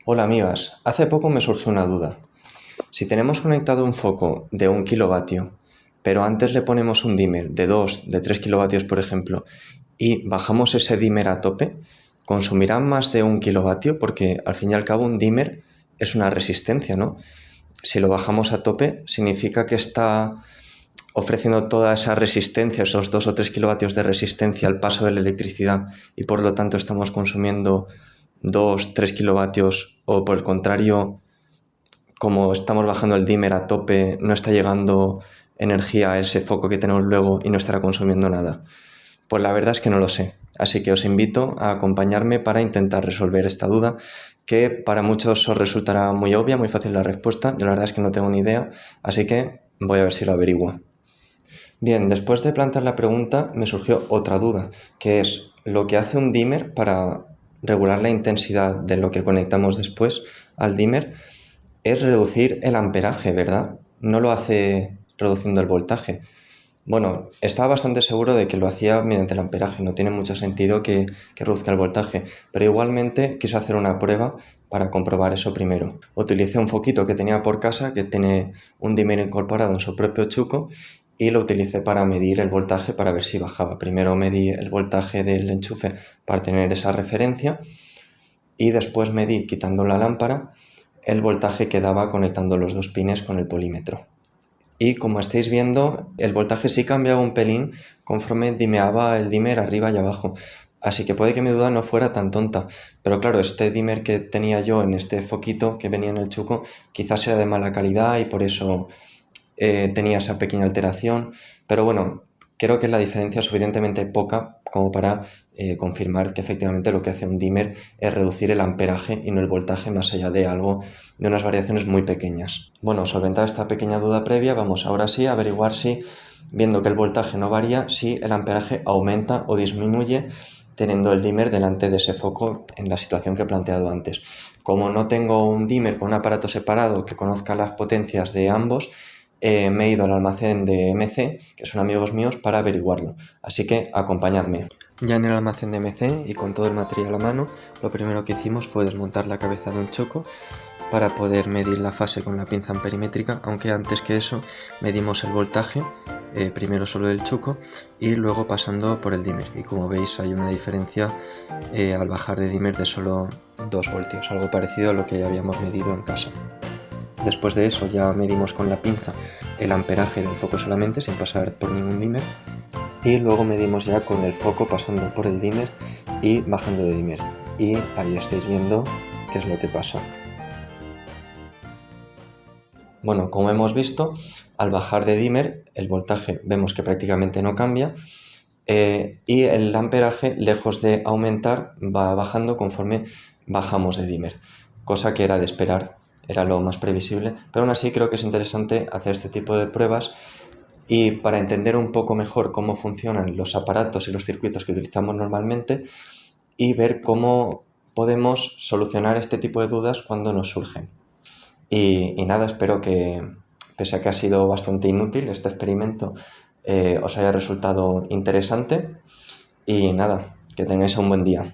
Hola amigas, hace poco me surgió una duda. Si tenemos conectado un foco de 1 kilovatio, pero antes le ponemos un dimmer de 2, de 3 kilovatios por ejemplo, y bajamos ese dimmer a tope, ¿consumirá más de 1 kilovatio? Porque al fin y al cabo un dimmer es una resistencia, ¿no? Si lo bajamos a tope, significa que está ofreciendo toda esa resistencia, esos 2 o 3 kilovatios de resistencia al paso de la electricidad y por lo tanto estamos consumiendo 2, 3 kilovatios o por el contrario, como estamos bajando el dimmer a tope, no está llegando energía a ese foco que tenemos luego y no estará consumiendo nada. Pues la verdad es que no lo sé, así que os invito a acompañarme para intentar resolver esta duda, que para muchos os resultará muy obvia, muy fácil la respuesta. Yo la verdad es que no tengo ni idea, así que voy a ver si lo averiguo. Bien, después de plantear la pregunta me surgió otra duda, que es lo que hace un dimmer para regular la intensidad de lo que conectamos después al dimmer es reducir el amperaje, ¿verdad? No lo hace reduciendo el voltaje. Bueno, estaba bastante seguro de que lo hacía mediante el amperaje, no tiene mucho sentido que reduzca el voltaje, pero igualmente quise hacer una prueba para comprobar eso primero. Utilicé un foquito que tenía por casa, que tiene un dimmer incorporado en su propio chuco, y lo utilicé para medir el voltaje para ver si bajaba. Primero medí el voltaje del enchufe para tener esa referencia y después medí, quitando la lámpara, el voltaje que daba conectando los dos pines con el polímetro. Y como estáis viendo, el voltaje sí cambiaba un pelín conforme dimeaba el dimmer arriba y abajo. Así que puede que mi duda no fuera tan tonta. Pero claro, este dimmer que tenía yo en este foquito que venía en el chuco, quizás era de mala calidad y por eso tenía esa pequeña alteración. Pero bueno, creo que la diferencia es suficientemente poca como para confirmar que efectivamente lo que hace un dimmer es reducir el amperaje y no el voltaje más allá de algo, de unas variaciones muy pequeñas. Bueno, solventada esta pequeña duda previa, vamos ahora sí a averiguar si, viendo que el voltaje no varía, si el amperaje aumenta o disminuye teniendo el dimmer delante de ese foco en la situación que he planteado antes. Como no tengo un dimmer con un aparato separado que conozca las potencias de ambos, me he ido al almacén de MC, que son amigos míos, para averiguarlo. Así que acompañadme. Ya en el almacén de MC y con todo el material a mano, lo primero que hicimos fue desmontar la cabeza de un choco para poder medir la fase con la pinza amperimétrica, aunque antes que eso medimos el voltaje, primero solo del choco y luego pasando por el dimmer. Y como veis hay una diferencia al bajar de dimmer de solo 2 voltios, algo parecido a lo que ya habíamos medido en casa. Después de eso ya medimos con la pinza el amperaje del foco solamente, sin pasar por ningún dimmer. Y luego medimos ya con el foco pasando por el dimmer y bajando de dimmer. Y ahí estáis viendo qué es lo que pasa. Bueno, como hemos visto, al bajar de dimmer el voltaje vemos que prácticamente no cambia y el amperaje, lejos de aumentar, va bajando conforme bajamos de dimmer, cosa que era de esperar, era lo más previsible, pero aún así creo que es interesante hacer este tipo de pruebas y para entender un poco mejor cómo funcionan los aparatos y los circuitos que utilizamos normalmente y ver cómo podemos solucionar este tipo de dudas cuando nos surgen. Y nada, espero que, pese a que ha sido bastante inútil este experimento, os haya resultado interesante y nada, que tengáis un buen día.